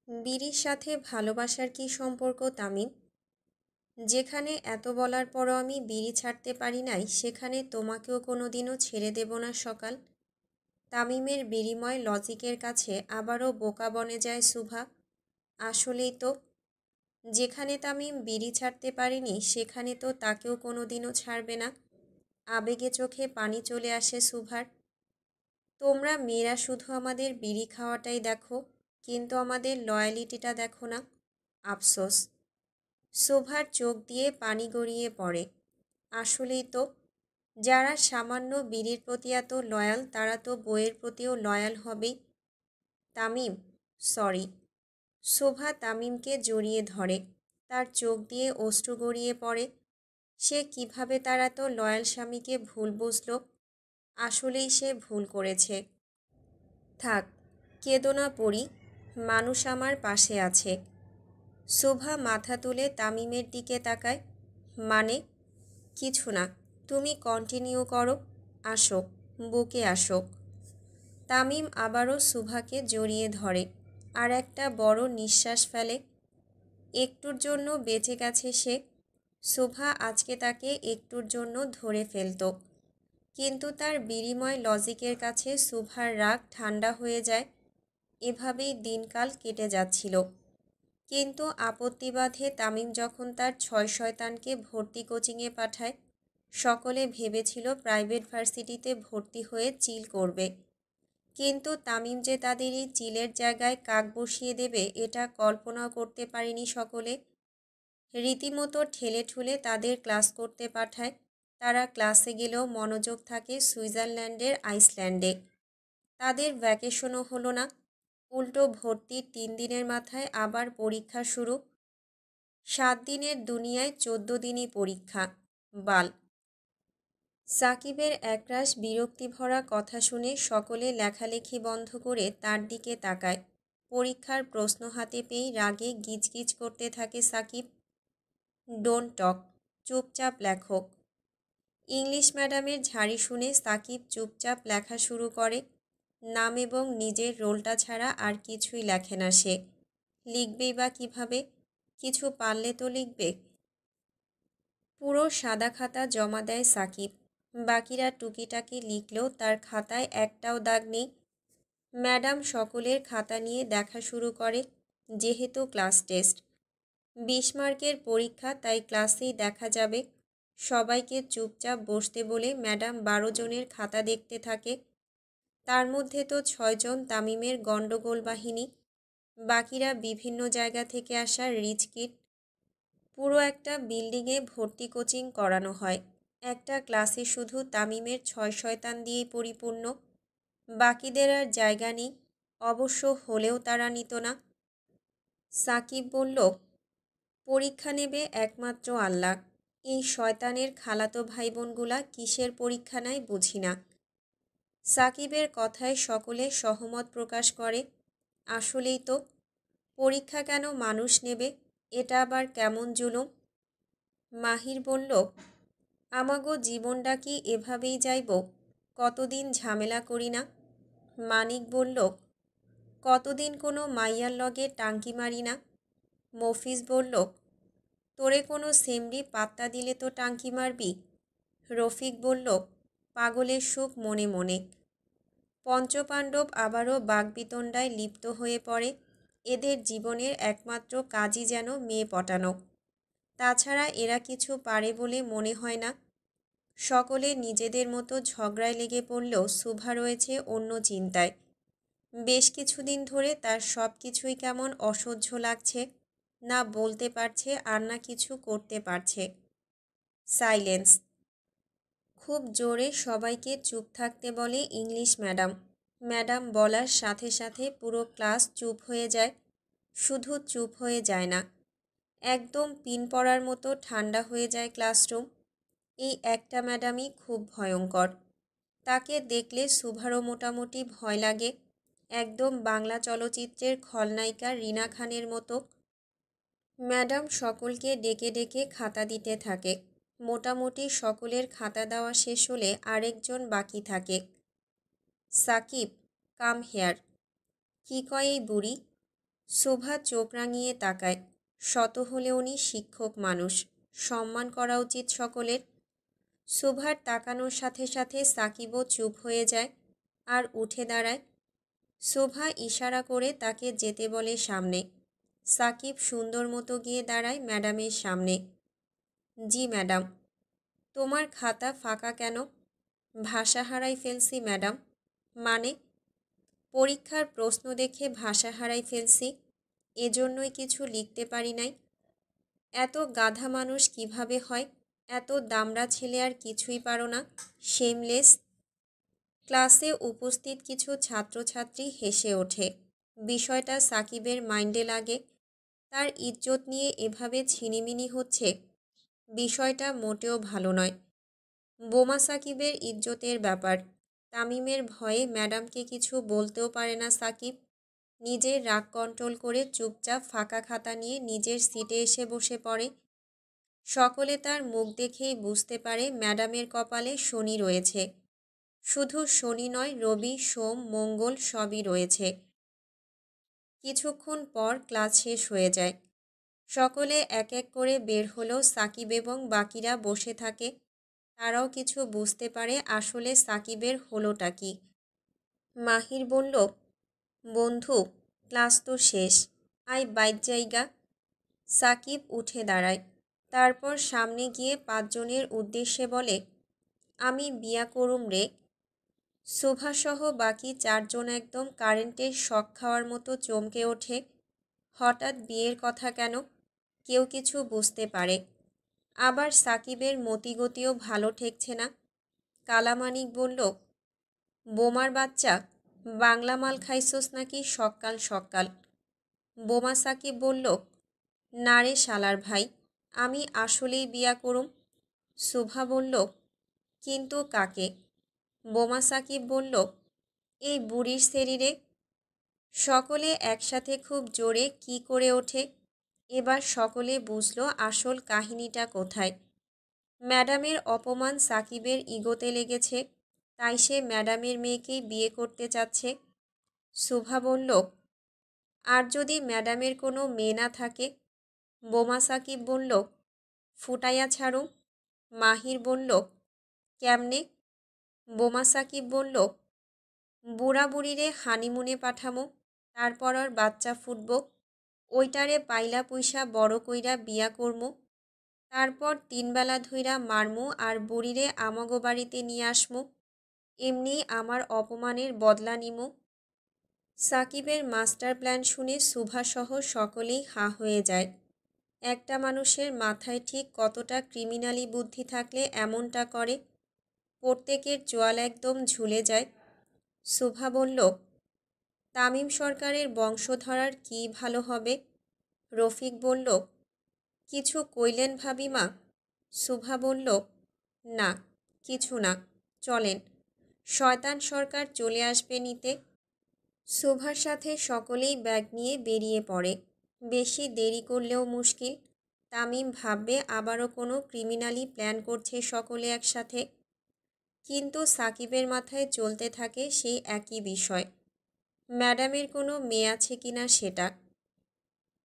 বীরির সাথে ভালোবাসার কী সম্পর্ক তামিম? যেখানে এত বলার পরও আমি বিড়ি ছাড়তে পারি নাই, সেখানে তোমাকেও কোনোদিনও ছেড়ে দেব না সকাল। তামিমের বিড়িময় লজিকের কাছে আবারও বোকা বনে যায় সুভা। আসলেই তো, যেখানে তামিম বিড়ি ছাড়তে পারেনি সেখানে তো তাকেও কোনোদিনও ছাড়বে না। আবেগে চোখে পানি চলে আসে সুভার। তোমরা মেয়েরা শুধু আমাদের বিড়ি খাওয়াটাই দেখো, কিন্তু আমাদের লয়ালিটিটা দেখো না। আফসোস। শোভার চোখ দিয়ে পানি গড়িয়ে পড়ে। আসলেই তো, যারা সামান্য বিড়ির প্রতি এত লয়াল তারা তো বইয়ের প্রতিও লয়াল হবেই। তামিম, সরি। শোভা তামিমকে জড়িয়ে ধরে, তার চোখ দিয়ে অশ্রু গড়িয়ে পড়ে। সে কিভাবে তার এত লয়াল স্বামীকে ভুল বুঝল? আসলেই সে ভুল করেছে। থাক, কেঁদো না পড়ি, মানুষ আমার পাশে আছে। শোভা মাথা তুলে তামিমের দিকে তাকায়। মানে? কিছু না, তুমি কন্টিনিউ করো। আসো, বুকে আসো। তামিম আবারও শোভাকে জড়িয়ে ধরে আর একটা বড় নিঃশ্বাস ফেলে। একটুর জন্য বেঁচে গেছে সে। শোভা আজকে তাকে একটুর জন্য ধরে ফেলত, কিন্তু তার বিনিময় লজিকের কাছে শোভার রাগ ঠান্ডা হয়ে যায়। এভাবেই দিনকাল কেটে যাচ্ছিল। কিন্তু আপত্তি বাধে তামিম যখন তার ছয় শয়তানকে ভর্তি কোচিংয়ে পাঠায়। সকলে ভেবেছিল প্রাইভেট ভার্সিটিতে ভর্তি হয়ে চিল করবে, কিন্তু তামিম যে তাদের এই চিলের জায়গায় কাক বসিয়ে দেবে এটা কল্পনাও করতে পারেনি সকলে। রীতিমতো ঠেলে ঠুলে তাদের ক্লাস করতে পাঠায়। তারা ক্লাসে গেলেও মনোযোগ থাকে সুইজারল্যান্ডের আইসল্যান্ডে। তাদের ভ্যাকেশনও হলো না, উল্টো ভর্তির 3 দিনের মাথায় আবার পরীক্ষা শুরু। 7 দিনের দুনিয়ায় 14 দিনই পরীক্ষা। বাল। সাকিবের একরাশ বিরক্তিভরা কথা শুনে সকলে লেখালেখি বন্ধ করে তার দিকে তাকায়। পরীক্ষার প্রশ্ন হাতে পেয়ে রাগে গিজগিজ করতে থাকে সাকিব। ডোন্ট টক, চুপচাপ লেখো। ইংলিশ ম্যাডামের ঝাড়ি শুনে সাকিব চুপচাপ লেখা শুরু করে। নাম এবং নিজের রোলটা ছাড়া আর কিছুই লেখে না সে। লিখবেই বা কীভাবে? কিছু পারলে তো লিখবে। পুরো সাদা খাতা জমা দেয় সাকিব। বাকিরা টুকিটাকি লিখলেও তার খাতায় একটাও দাগ নেই। ম্যাডাম সকলের খাতা নিয়ে দেখা শুরু করে। যেহেতু ক্লাস টেস্ট, 20 মার্কের পরীক্ষা, তাই ক্লাসেই দেখা যাবে। সবাইকে চুপচাপ বসতে বলে ম্যাডাম 12 জনের খাতা দেখতে থাকে। তার মধ্যে তো 6 জন তামিমের গণ্ডগোল বাহিনী, বাকিরা বিভিন্ন জায়গা থেকে আসা রিচ কিড। পুরো একটা বিল্ডিংয়ে ভর্তি কোচিং করানো হয়। একটা ক্লাসে শুধু তামিমের 6 শয়তান দিয়েই পরিপূর্ণ। বাকিদের আর জায়গা নেই, অবশ্য হলেও তারা নিত না। সাকিব বলল, পরীক্ষা নেবে একমাত্র আল্লাহ। এই শয়তানের খালাতো ভাই বোনগুলা কিসের পরীক্ষা নেয় বুঝি না। সাকিবের কথায় সকলে সহমত প্রকাশ করে। আসলেই তো, পরীক্ষা কেন মানুষ নেবে? এটা আবার কেমন জুলুম? মাহির বলল, আমাগো জীবনটা কি এভাবেই যাইব? কতদিন ঝামেলা করি না। মানিক বলল, কতদিন কোনো মাইয়ার লগে টাঙ্কি মারি না। মফিজ বলল, তোরে কোনো সেমরি পাত্তা দিলে তো টাঙ্কি মারবি। রফিক বলল, পাগলের সুখ মনে মনে। পঞ্চপাণ্ডব আবারও বাগবিতণ্ডায় লিপ্ত হয়ে পড়ে। এদের জীবনের একমাত্র কাজই যেন মেয়ে পটানো। তাছাড়া এরা কিছু পারে বলে মনে হয় না। সকলে নিজেদের মতো ঝগড়ায় লেগে পড়লেও শুভা রয়েছে অন্য চিন্তায়। বেশ কিছুদিন ধরে তার সব কিছুই কেমন অসহ্য লাগছে। না বলতে পারছে আর না কিছু করতে পারছে। সাইলেন্স। খুব জোরে সবাইকে চুপ থাকতে বলে ইংলিশ ম্যাডাম। ম্যাডাম বলার সাথে সাথে পুরো ক্লাস চুপ হয়ে যায়। শুধু চুপ হয়ে যায় না, একদম পিন পড়ার মতো ঠান্ডা হয়ে যায় ক্লাসরুম। এই একটা ম্যাডামই খুব ভয়ঙ্কর। তাকে দেখলে শুভারও মোটামুটি ভয় লাগে। একদম বাংলা চলচ্চিত্রের খলনায়িকা রিনা খানের মতো। ম্যাডাম সকলকে ডেকে ডেকে খাতা দিতে থাকে। মোটামুটি সকলের খাতা দেওয়া শেষ হলে আরেকজন বাকি থাকে। Sakib, come here. কি কয় এই বুড়ি? শোভা চোখ রাঙিয়ে তাকায়। শত হলে উনি শিক্ষক মানুষ, সম্মান করা উচিত সকলের। শোভার তাকানোর সাথে সাথে সাকিবও চুপ হয়ে যায় আর উঠে দাঁড়ায়। শোভা ইশারা করে তাকে যেতে বলে সামনে। সাকিব সুন্দর মতো গিয়ে দাঁড়ায় ম্যাডামের সামনে। জি ম্যাডাম। তোমার খাতা ফাঁকা কেন? ভাষা হারাই ফেলছি ম্যাডাম। মানে? পরীক্ষার প্রশ্ন দেখে ভাষা হারাই ফেলছি, এজন্যই কিছু লিখতে পারি নাই। এত গাধা মানুষ কিভাবে হয়? এত দামড়া ছেলে আর কিছুই পারো না, শেমলেস। ক্লাসে উপস্থিত কিছু ছাত্রছাত্রী হেসে ওঠে। বিষয়টা সাকিবের মাইন্ডে লাগে। তার ইজ্জত নিয়ে এভাবে ছিনিমিনি হচ্ছে, বিষয়টা মোটেও ভালো নয়। বোমা সাকিবের ইজ্জতের ব্যাপার। তামিমের ভয়ে ম্যাডামকে কিছু বলতেও পারে না সাকিব। নিজের রাগ কন্ট্রোল করে চুপচাপ ফাঁকা খাতা নিয়ে নিজের সিটে এসে বসে পড়ে। সকলে তার মুখ দেখেই বুঝতে পারে ম্যাডামের কপালে শনি রয়েছে। শুধু শনি নয়, রবি, সোম, মঙ্গল সবই রয়েছে। কিছুক্ষণ পর ক্লাস শেষ হয়ে যায়। সকলে এক এক করে বের হলেও সাকিব এবং বাকিরা বসে থাকে। তারাও কিছু বুঝতে পারে আসলে সাকিবের হলোটা কি। মাহির বলল, বন্ধু, ক্লাস তো শেষ, আয় বাইর জায়গা। সাকিব উঠে দাঁড়ায়। তারপর সামনে গিয়ে পাঁচজনের উদ্দেশ্যে বলে, আমি বিয়া করুম রে। শোভাসহ বাকি চারজন একদম কারেন্টের শক খাওয়ার মতো চমকে ওঠে। হঠাৎ বিয়ের কথা কেন? কেউ কিছু বুঝতে পারে। আবার সাকিবের মতিগতিও ভালো ঠেকছে না। কালামানিক বলল, বোমার বাচ্চা, বাংলা মাল খাইছস নাকি সকাল সকাল? বোমা সাকিব বলল, না রে শালার ভাই, আমি আসলেই বিয়া করুম। শোভা বলল, কিন্তু কাকে? বোমা সাকিব বলল, এই বুড়ির শরীরে। সকলে একসাথে খুব জোরে কি করে ওঠে। এবার সকলে বুঝল আসল কাহিনীটা কোথায়। ম্যাডামের অপমান সাকিবের ইগোতে লেগেছে, তাই সে ম্যাডামের মেয়েকেই বিয়ে করতে চাচ্ছে। শোভা বলল, আর যদি ম্যাডামের কোনো মেয়ে না থাকে? বোমা সাকিব বলল, ফুটাইয়া ছাড়ুম। মাহির বলল, কেমনে? বোমা সাকিব বলল, বুড়া বুড়িরে হানিমুনে পাঠামো, তারপর আর বাচ্চা ফুটব, ওইটারে পাইলা পয়সা বড় কইরা বিয়া করমু, তারপর 3 বেলা ধইরা মারমু আর বুড়িরে আমাগো বাড়িতে নিয়ে আসমু, এমনি আমার অপমানের বদলা নিমু। সাকিবের মাস্টার প্ল্যান শুনে সুভাসহ সকলেই হাঁ হয়ে যায়। একটা মানুষের মাথায় ঠিক কতটা ক্রিমিনালি বুদ্ধি থাকলে এমনটা করে? প্রত্যেকের চোয়াল একদম ঝুলে যায়। শোভা বলল, তামিম সরকারের বংশধরার কি ভালো হবে? রফিক বলল, কিছু কইলেন ভাবিমা? শোভা বলল, না কিছু না, চলেন, শয়তান সরকার চলে আসবে নিতে। শোভার সাথে সকলেই ব্যাগ নিয়ে বেরিয়ে পড়ে। বেশি দেরি করলেও মুশকিল। তামিম ভাববে আবারও কোনো ক্রিমিনালি প্ল্যান করছে সকলে একসাথে। কিন্তু সাকিবের মাথায় চলতে থাকে সেই একই বিষয়, ম্যাডামের কোনো মেয়ে আছে কিনা সেটা।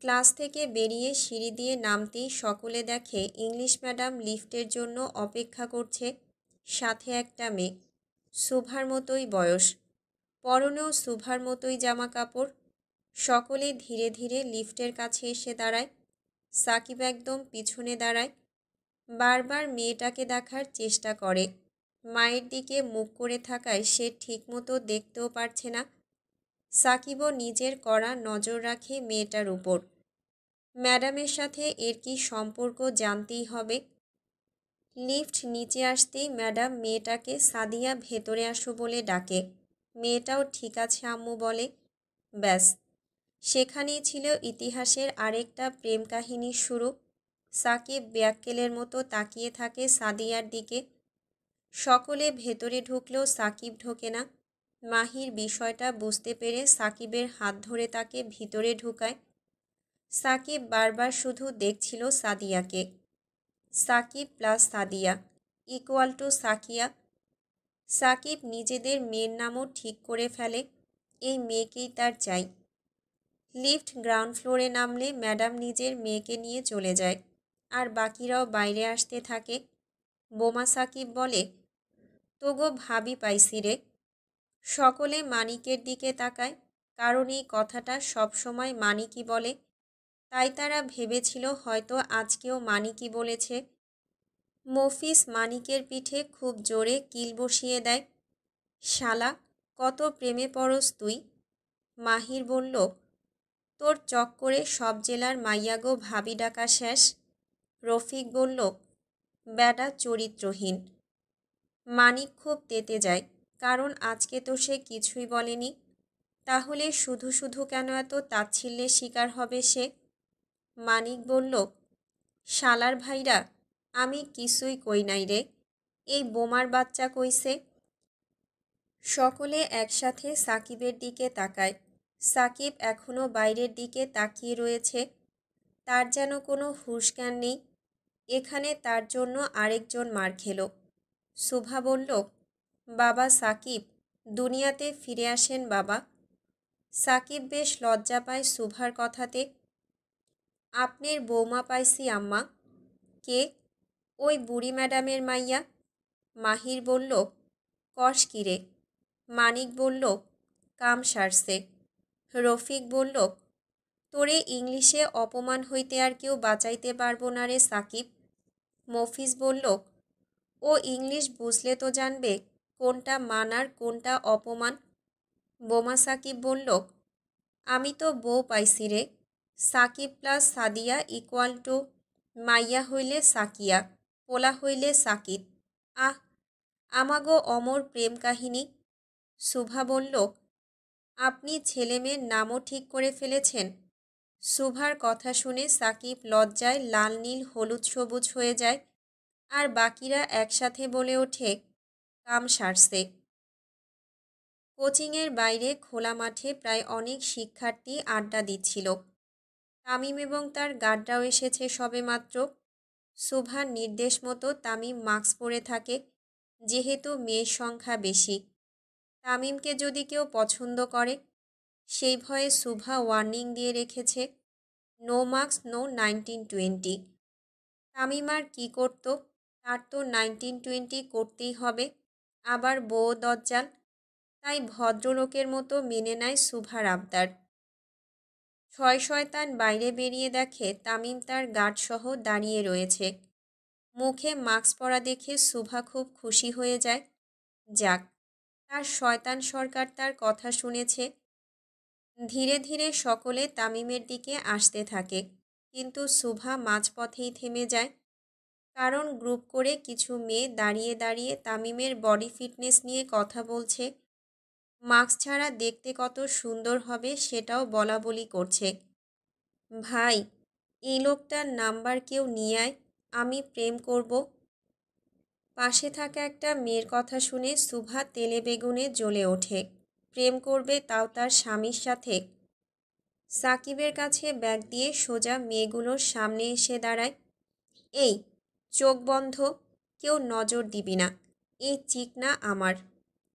ক্লাস থেকে বেরিয়ে সিঁড়ি দিয়ে নামতেই সকলে দেখে ইংলিশ ম্যাডাম লিফটের জন্য অপেক্ষা করছে। সাথে একটা মেয়ে, শোভার মতোই বয়স, পরনেও শোভার মতোই জামা কাপড়। সকলে ধীরে ধীরে লিফটের কাছে এসে দাঁড়ায়। সাকিব একদম পিছনে দাঁড়ায়। বারবার মেয়েটাকে দেখার চেষ্টা করে। মায়ের দিকে মুখ করে থাকায় সে ঠিকমতো দেখতেও পারছে না। সাকিবও নিজের কড়া নজর রাখে মেয়েটার উপর। ম্যাডামের সাথে এর কি সম্পর্ক জানতেই হবে। লিফট নিচে আসতেই ম্যাডাম মেয়েটাকে সাদিয়া ভেতরে আসো বলে ডাকে। মেয়েটাও ঠিক আছে আম্মু বলে। ব্যাস, সেখানেই ছিল ইতিহাসের আরেকটা প্রেম কাহিনীর শুরু। সাকিব ব্যাক্কেলের মতো তাকিয়ে থাকে সাদিয়ার দিকে। সকলে ভেতরে ঢুকলেও সাকিব ঢোকে না। মাহির বিষয়টা বুঝতে পেরে সাকিবের হাত ধরে তাকে ভিতরে ঢুকায়। সাকিব বারবার শুধু দেখছিল সাদিয়াকে। Shakib plus Sadia equal to Sakia. Shakib নিজেদের মেয়ের নামও ঠিক করে ফেলে, এই মেয়েকেই তার চাই। লিফট গ্রাউন্ড ফ্লোরে নামলে ম্যাডাম নিজের মেয়েকে নিয়ে চলে যায়, আর বাকিরাও বাইরে আসতে থাকে। বোমা সাকিব বলে, তোগো ভাবি পাইছি রে। সকলে মানিকের দিকে তাকায়, কারণ এই কথাটা সবসময় মানিকই বলে। তাই তারা ভেবেছিল হয়তো আজকেও মানিকই বলেছে। মফিজ মানিকের পিঠে খুব জোরে কিল বসিয়ে দেয়। শালা, কত প্রেমে পড়স তুই। মাহির বলল, তোর চক্করে সব জেলার মাইয়াগো ভাবি ডাকা শেষ। রফিক বলল, ব্যাটা চরিত্রহীন। মানিক খুব তেতে যায়, কারণ আজকে তো সে কিছুই বলেনি। তাহলে শুধু শুধু কেন এত তাচ্ছিল্যের শিকার হবে সে? মানিক বলল, শালার ভাইরা, আমি কিছুই কই নাই রে, এই বোমার বাচ্চা কইছে। সকলে একসাথে সাকিবের দিকে তাকায়। সাকিব এখনও বাইরের দিকে তাকিয়ে রয়েছে। তার যেন কোনো হুঁশ জ্ঞান নেই। এখানে তার জন্য আরেকজন মার খেল। শুভা বলল, বাবা সাকিব, দুনিয়াতে ফিরে আসেন বাবা। সাকিব বেশ লজ্জা পায় শুভার কথাতে। আপনের বৌমা পাইছি আম্মা। কে? ওই বুড়ি ম্যাডামের মাইয়া। মাহির বলল, কস কিরে? মানিক বলল, কাম সারছে। রফিক বলল, তোরে ইংলিশে অপমান হইতে আর কেউ বাঁচাইতে পারবো না রে সাকিব। মফিজ বলল, ও ইংলিশ বুঝলে তো জানবে কোনটা মানার কোনটা অপমান। বোমা সাকিব বলল, আমি তো বউ পাইছি রে। Sakib plus Sadia equal to মাইয়া হইলে সাকিয়া, পোলা হইলে সাকিব। আহ, আমাগো অমর প্রেম কাহিনী। শুভা বলল, আপনি ছেলেমেয়ের নামও ঠিক করে ফেলেছেন। শুভার কথা শুনে সাকিব লজ্জায় লাল নীল হলুদ সবুজ হয়ে যায়, আর বাকিরা একসাথে বলে ওঠে, কাম সারছে। কোচিংয়ের বাইরে খোলা মাঠে প্রায় অনেক শিক্ষার্থী আড্ডা দিচ্ছিল। তামিম এবং তার গার্ডরাও এসেছে সবেমাত্র। শুভার নির্দেশ মতো তামিম মাস্ক পরে থাকে, যেহেতু মেয়ের সংখ্যা বেশি। তামিমকে যদি কেউ পছন্দ করে, সেই ভয়ে শুভা ওয়ার্নিং দিয়ে রেখেছে, নো মার্কস নো 1920। তামিম আর কী করত, তার তো 1920 করতেই হবে। আবার বউ দজ্জাল, তাই ভদ্রলোকের মতো মেনে নেয় শুভার আবদার। ছয় শয়তান বাইরে বেরিয়ে দেখে তামিম তার গার্ডসহ দাঁড়িয়ে রয়েছে। মুখে মাস্ক পরা দেখে শুভা খুব খুশি হয়ে যায়। যাক, তার শয়তান সরকার তার কথা শুনেছে। ধীরে ধীরে সকলে তামিমের দিকে আসতে থাকে, কিন্তু শুভা মাঝপথেই থেমে যায়। কারণ গ্রুপ করে কিছু মেয়ে দাঁড়িয়ে দাঁড়িয়ে তামিমের বডি ফিটনেস নিয়ে কথা বলছে। মাস্ক ছাড়া দেখতে কত সুন্দর হবে সেটাও বলা বলি করছে। ভাই, এই লোকটার নাম্বার কেউ নিয়ে আয়, আমি প্রেম করব। পাশে থাকা একটা মেয়ের কথা শুনে শুভা তেলে বেগুনে জ্বলে ওঠে। প্রেম করবে, তাও তার স্বামীর সাথে? সাকিবের কাছে ব্যাগ দিয়ে সোজা মেয়েগুলোর সামনে এসে দাঁড়ায়। এই, চোখ বন্ধ, কেউ নজর দিবি না, এই চিকনা আমার।